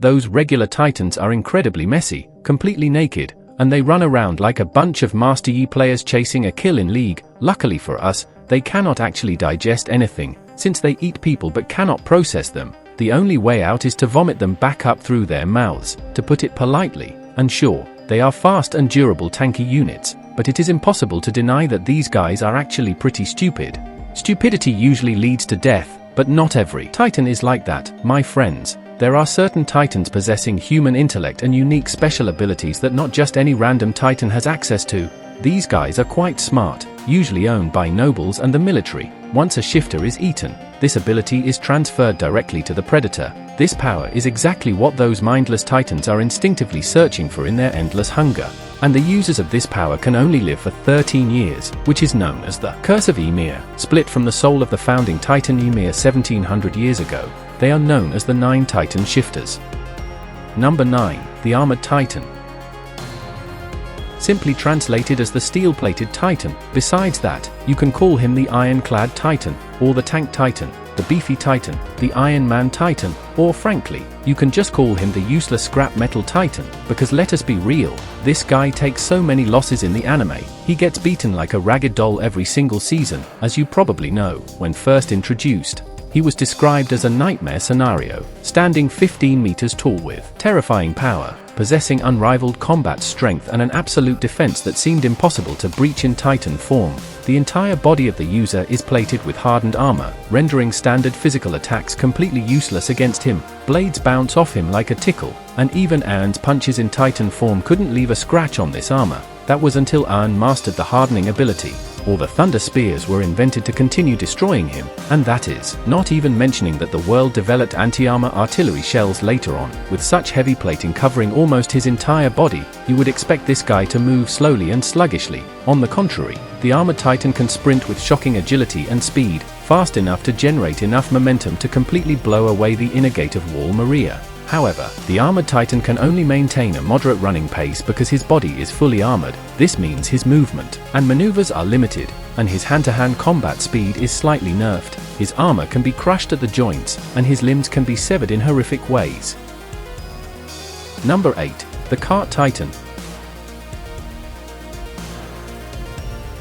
Those regular Titans are incredibly messy, completely naked, and they run around like a bunch of Master Yi players chasing a kill in League. Luckily for us, they cannot actually digest anything, since they eat people but cannot process them. The only way out is to vomit them back up through their mouths, to put it politely. And sure, they are fast and durable tanky units, but it is impossible to deny that these guys are actually pretty stupid. Stupidity usually leads to death, but not every Titan is like that, my friends. There are certain Titans possessing human intellect and unique special abilities that not just any random Titan has access to. These guys are quite smart, usually owned by nobles and the military. Once a shifter is eaten, this ability is transferred directly to the predator. This power is exactly what those mindless Titans are instinctively searching for in their endless hunger. And the users of this power can only live for 13 years, which is known as the Curse of Ymir. Split from the soul of the founding Titan Ymir 1700 years ago, they are known as the 9 Titan Shifters. Number 9. The Armored Titan. Simply translated as the steel-plated Titan. Besides that, you can call him the Iron-clad Titan, or the Tank Titan, the Beefy Titan, the Iron Man Titan, or frankly, you can just call him the useless scrap metal Titan, because let us be real, this guy takes so many losses in the anime, he gets beaten like a ragged doll every single season. As you probably know, when first introduced, he was described as a nightmare scenario, standing 15 meters tall with terrifying power, possessing unrivaled combat strength and an absolute defense that seemed impossible to breach in Titan form. The entire body of the user is plated with hardened armor, rendering standard physical attacks completely useless against him. Blades bounce off him like a tickle, and even Aaron's punches in Titan form couldn't leave a scratch on this armor. That was until Aaron mastered the hardening ability. All the Thunder Spears were invented to continue destroying him, and that is not even mentioning that the world developed anti-armor artillery shells later on. With such heavy plating covering almost his entire body, you would expect this guy to move slowly and sluggishly. On the contrary, the Armored Titan can sprint with shocking agility and speed, fast enough to generate enough momentum to completely blow away the inner gate of Wall Maria. However, the Armored Titan can only maintain a moderate running pace because his body is fully armored. This means his movement and maneuvers are limited, and his hand-to-hand combat speed is slightly nerfed. His armor can be crushed at the joints, and his limbs can be severed in horrific ways. Number 8. The Cart Titan.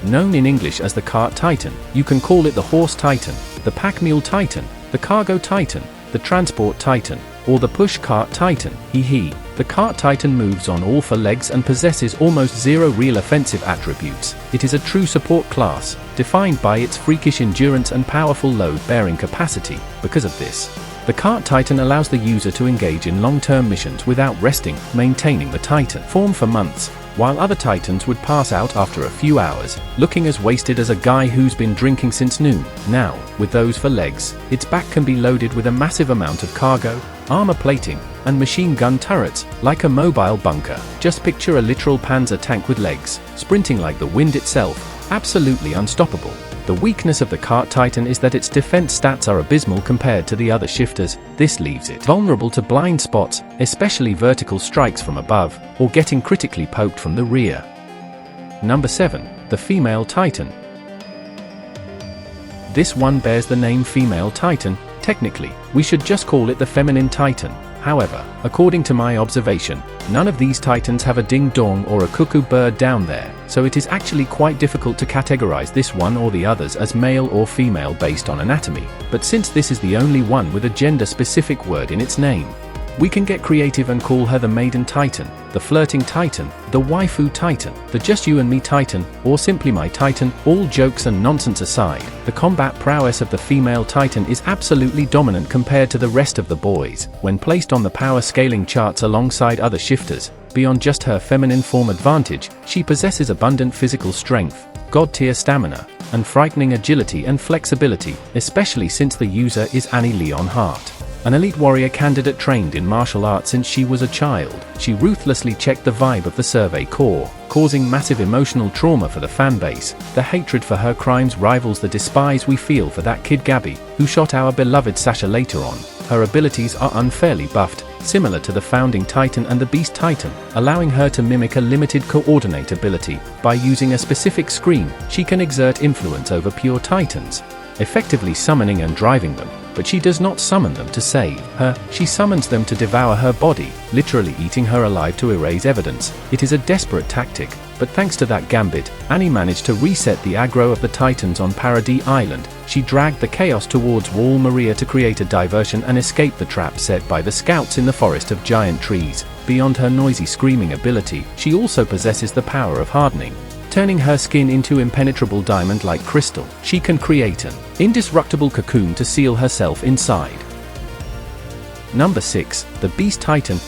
Known in English as the Cart Titan, you can call it the Horse Titan, the Pack Mule Titan, the Cargo Titan, the Transport Titan, or the Push Cart Titan. The Cart Titan moves on all 4 legs and possesses almost zero real offensive attributes. It is a true support class, defined by its freakish endurance and powerful load-bearing capacity. Because of this, the Cart Titan allows the user to engage in long-term missions without resting, maintaining the Titan form for months, while other Titans would pass out after a few hours, looking as wasted as a guy who's been drinking since noon. Now, with those 4 legs, its back can be loaded with a massive amount of cargo, armor plating, and machine gun turrets, like a mobile bunker. Just picture a literal panzer tank with legs, sprinting like the wind itself, absolutely unstoppable. The weakness of the Cart Titan is that its defense stats are abysmal compared to the other shifters. This leaves it vulnerable to blind spots, especially vertical strikes from above, or getting critically poked from the rear. Number 7. The Female Titan. This one bears the name Female Titan. Technically, we should just call it the Feminine Titan. However, according to my observation, none of these Titans have a ding-dong or a cuckoo bird down there, so it is actually quite difficult to categorize this one or the others as male or female based on anatomy. But since this is the only one with a gender-specific word in its name, we can get creative and call her the Maiden Titan, the Flirting Titan, the Waifu Titan, the Just You and Me Titan, or simply My Titan. All jokes and nonsense aside, the combat prowess of the female Titan is absolutely dominant compared to the rest of the boys. When placed on the power scaling charts alongside other shifters, beyond just her feminine form advantage, she possesses abundant physical strength, god-tier stamina, and frightening agility and flexibility, especially since the user is Annie Leon Hart, an elite warrior candidate trained in martial arts since she was a child. She ruthlessly checked the vibe of the Survey Corps, causing massive emotional trauma for the fanbase. The hatred for her crimes rivals the despise we feel for that kid Gabby, who shot our beloved Sasha later on. Her abilities are unfairly buffed, similar to the Founding Titan and the Beast Titan, allowing her to mimic a limited coordinate ability. By using a specific scream, she can exert influence over pure Titans, effectively summoning and driving them. but she does not summon them to save her, she summons them to devour her body, literally eating her alive to erase evidence. It is a desperate tactic, but thanks to that gambit, Annie managed to reset the aggro of the Titans on Paradis Island. She dragged the chaos towards Wall Maria to create a diversion and escape the trap set by the scouts in the forest of giant trees. Beyond her noisy screaming ability, she also possesses the power of hardening. Turning her skin into impenetrable diamond-like crystal, she can create an indestructible cocoon to seal herself inside. Number 6. The Beast Titan.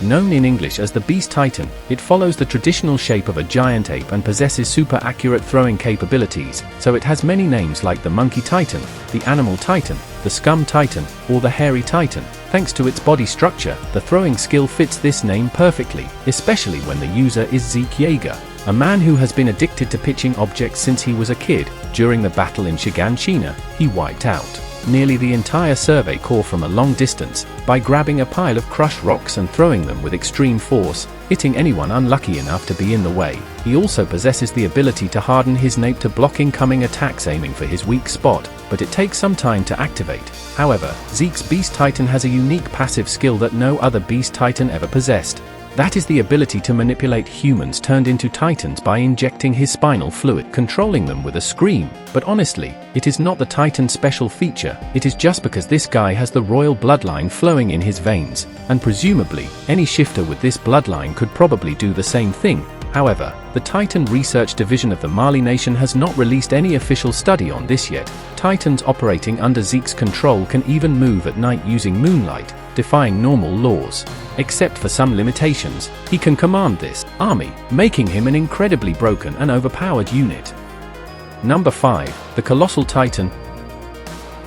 Known in English as the Beast Titan, it follows the traditional shape of a giant ape and possesses super accurate throwing capabilities, so it has many names like the Monkey Titan, the Animal Titan, the Scum Titan, or the Hairy Titan. Thanks to its body structure, the throwing skill fits this name perfectly, especially when the user is Zeke Yeager, a man who has been addicted to pitching objects since he was a kid. During the battle in Shiganshina, he wiped out nearly the entire Survey Corps from a long distance by grabbing a pile of crushed rocks and throwing them with extreme force, hitting anyone unlucky enough to be in the way. He also possesses the ability to harden his nape to block incoming attacks aiming for his weak spot, but it takes some time to activate. However, Zeke's Beast Titan has a unique passive skill that no other Beast Titan ever possessed. That is the ability to manipulate humans turned into Titans by injecting his spinal fluid, controlling them with a scream. But honestly, it is not the Titan's special feature, it is just because this guy has the royal bloodline flowing in his veins, and presumably, any shifter with this bloodline could probably do the same thing. However, the Titan Research Division of the Mali Nation has not released any official study on this yet. Titans operating under Zeke's control can even move at night using moonlight, defying normal laws. Except for some limitations, he can command this army, making him an incredibly broken and overpowered unit. Number 5. The Colossal Titan.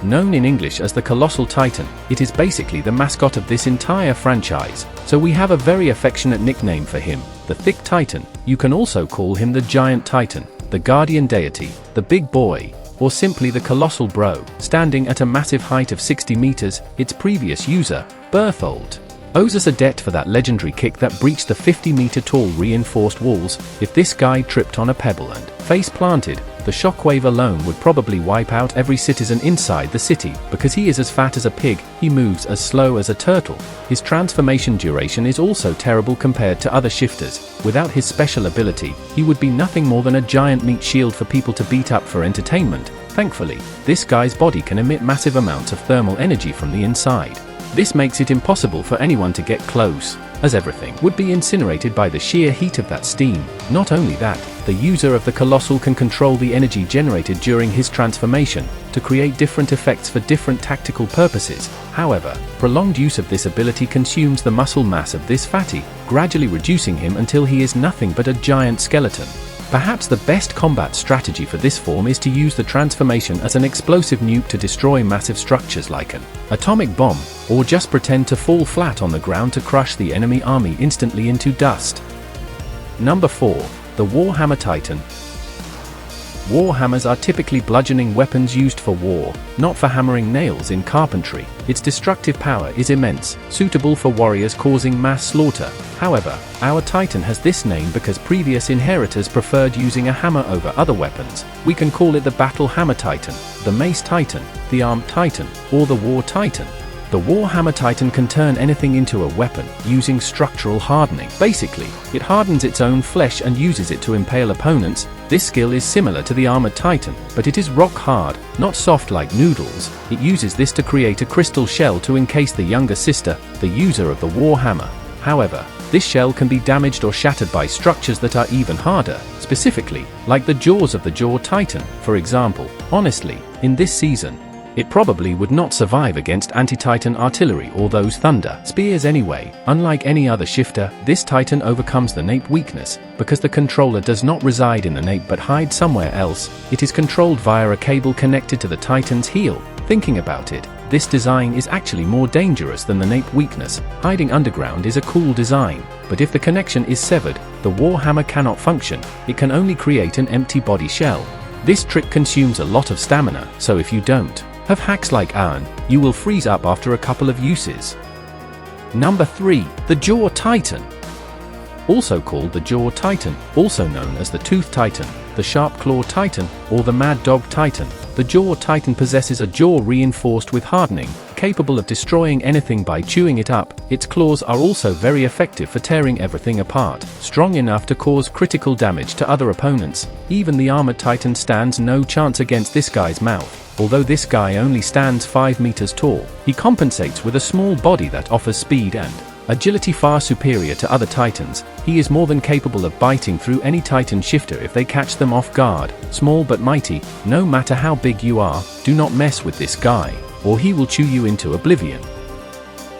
Known in English as the Colossal Titan, it is basically the mascot of this entire franchise, so we have a very affectionate nickname for him, the Thick Titan. You can also call him the Giant Titan, the Guardian Deity, the Big Boy, or simply the Colossal Bro. Standing at a massive height of 60 meters, its previous user, Berthold, owes us a debt for that legendary kick that breached the 50-meter-tall reinforced walls. If this guy tripped on a pebble and face-planted, the shockwave alone would probably wipe out every citizen inside the city. Because he is as fat as a pig, he moves as slow as a turtle. His transformation duration is also terrible compared to other shifters. Without his special ability, he would be nothing more than a giant meat shield for people to beat up for entertainment. Thankfully, this guy's body can emit massive amounts of thermal energy from the inside. This makes it impossible for anyone to get close, as everything would be incinerated by the sheer heat of that steam. Not only that, the user of the Colossal can control the energy generated during his transformation to create different effects for different tactical purposes. However, prolonged use of this ability consumes the muscle mass of this fatty, gradually reducing him until he is nothing but a giant skeleton. Perhaps the best combat strategy for this form is to use the transformation as an explosive nuke to destroy massive structures like an atomic bomb, or just pretend to fall flat on the ground to crush the enemy army instantly into dust. Number 4. The Warhammer Titan. Warhammers are typically bludgeoning weapons used for war, not for hammering nails in carpentry. Its destructive power is immense, suitable for warriors causing mass slaughter. However, our Titan has this name because previous inheritors preferred using a hammer over other weapons. We can call it the Battle Hammer Titan, the Mace Titan, the Armed Titan, or the War Titan. The Warhammer Titan can turn anything into a weapon, using structural hardening. Basically, it hardens its own flesh and uses it to impale opponents. This skill is similar to the Armored Titan, but it is rock hard, not soft like noodles. It uses this to create a crystal shell to encase the younger sister, the user of the Warhammer. However, this shell can be damaged or shattered by structures that are even harder, specifically, like the jaws of the Jaw Titan, for example. Honestly, in this season, it probably would not survive against anti-Titan artillery or those thunder spears anyway. Unlike any other shifter, this Titan overcomes the nape weakness, because the controller does not reside in the nape but hides somewhere else. It is controlled via a cable connected to the Titan's heel. Thinking about it, this design is actually more dangerous than the nape weakness. Hiding underground is a cool design, but if the connection is severed, the Warhammer cannot function. It can only create an empty body shell. This trick consumes a lot of stamina, so if you don't have hacks like Arn, you will freeze up after a couple of uses. Number 3. The Jaw Titan. Also called the Jaw Titan, also known as the Tooth Titan, the Sharp Claw Titan, or the Mad Dog Titan. The Jaw Titan possesses a jaw reinforced with hardening, capable of destroying anything by chewing it up. Its claws are also very effective for tearing everything apart, strong enough to cause critical damage to other opponents. Even the Armored Titan stands no chance against this guy's mouth. Although this guy only stands 5 meters tall, he compensates with a small body that offers speed and agility far superior to other Titans. He is more than capable of biting through any Titan shifter if they catch them off guard. Small but mighty, no matter how big you are, do not mess with this guy, or he will chew you into oblivion.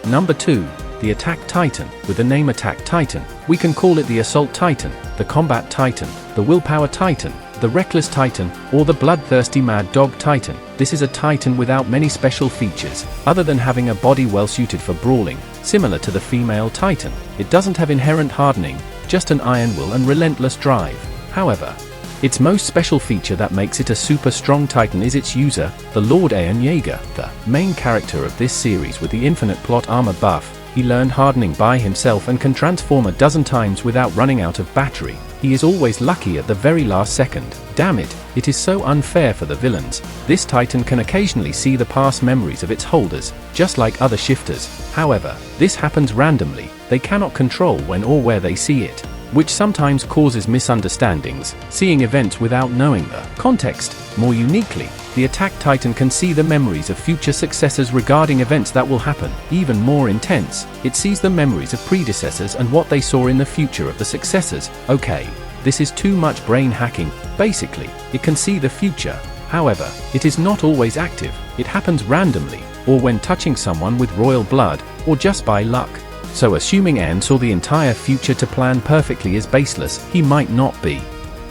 Number 2. The Attack Titan. With the name Attack Titan, we can call it the Assault Titan, the Combat Titan, the Willpower Titan, the Reckless Titan, or the Bloodthirsty Mad Dog Titan. This is a Titan without many special features, other than having a body well suited for brawling. Similar to the female Titan, it doesn't have inherent hardening, just an iron will and relentless drive. However, its most special feature that makes it a super strong Titan is its user, the Lord Aeon Jaeger, the main character of this series with the infinite plot armor buff. He learned hardening by himself and can transform a dozen times without running out of battery. He is always lucky at the very last second. Damn it, it is so unfair for the villains. This Titan can occasionally see the past memories of its holders, just like other shifters. However, this happens randomly. They cannot control when or where they see it, which sometimes causes misunderstandings, seeing events without knowing the context. More uniquely, the Attack Titan can see the memories of future successors regarding events that will happen. Even more intense, it sees the memories of predecessors and what they saw in the future of the successors. Okay, this is too much brain hacking. Basically, it can see the future. However, it is not always active. It happens randomly, or when touching someone with royal blood, or just by luck. So assuming Aeon saw the entire future to plan perfectly is baseless. He might not be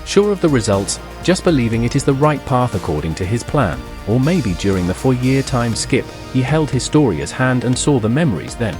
sure of the results, just believing it is the right path according to his plan. Or maybe during the 4-year time skip, he held Historia's hand and saw the memories then.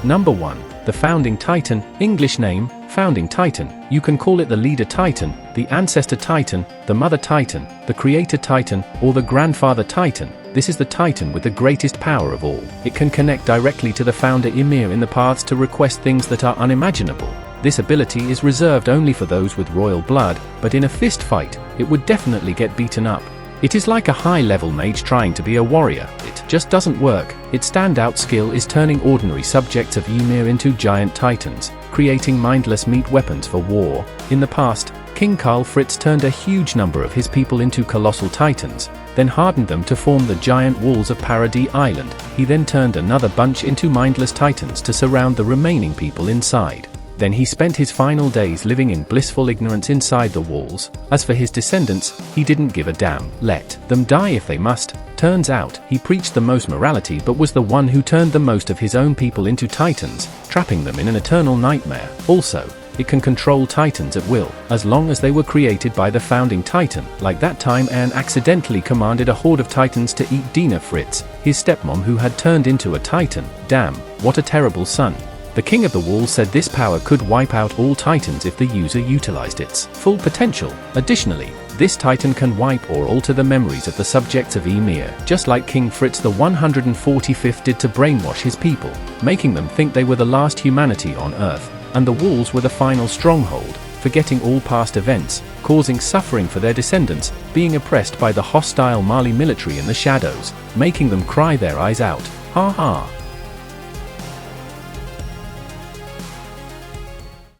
Number 1. The Founding Titan. English name, Founding Titan. You can call it the Leader Titan, the Ancestor Titan, the Mother Titan, the Creator Titan, or the Grandfather Titan. This is the Titan with the greatest power of all. It can connect directly to the founder Ymir in the paths to request things that are unimaginable. This ability is reserved only for those with royal blood, but in a fist fight, it would definitely get beaten up. It is like a high-level mage trying to be a warrior. It just doesn't work. Its standout skill is turning ordinary subjects of Ymir into giant titans, creating mindless meat weapons for war. In the past, King Karl Fritz turned a huge number of his people into colossal titans, then hardened them to form the giant walls of Paradis Island. He then turned another bunch into mindless titans to surround the remaining people inside. Then he spent his final days living in blissful ignorance inside the walls. As for his descendants, he didn't give a damn. Let them die if they must. Turns out, he preached the most morality but was the one who turned the most of his own people into titans, trapping them in an eternal nightmare. Also, it can control titans at will, as long as they were created by the Founding Titan. Like that time Aeon accidentally commanded a horde of titans to eat Dina Fritz, his stepmom who had turned into a titan. Damn, what a terrible son. The King of the Wall said this power could wipe out all titans if the user utilized its full potential. Additionally, this titan can wipe or alter the memories of the subjects of Ymir, just like King Fritz the 145th did to brainwash his people, making them think they were the last humanity on Earth, and the walls were the final stronghold, forgetting all past events, causing suffering for their descendants, being oppressed by the hostile Mali military in the shadows, making them cry their eyes out. Ha ha.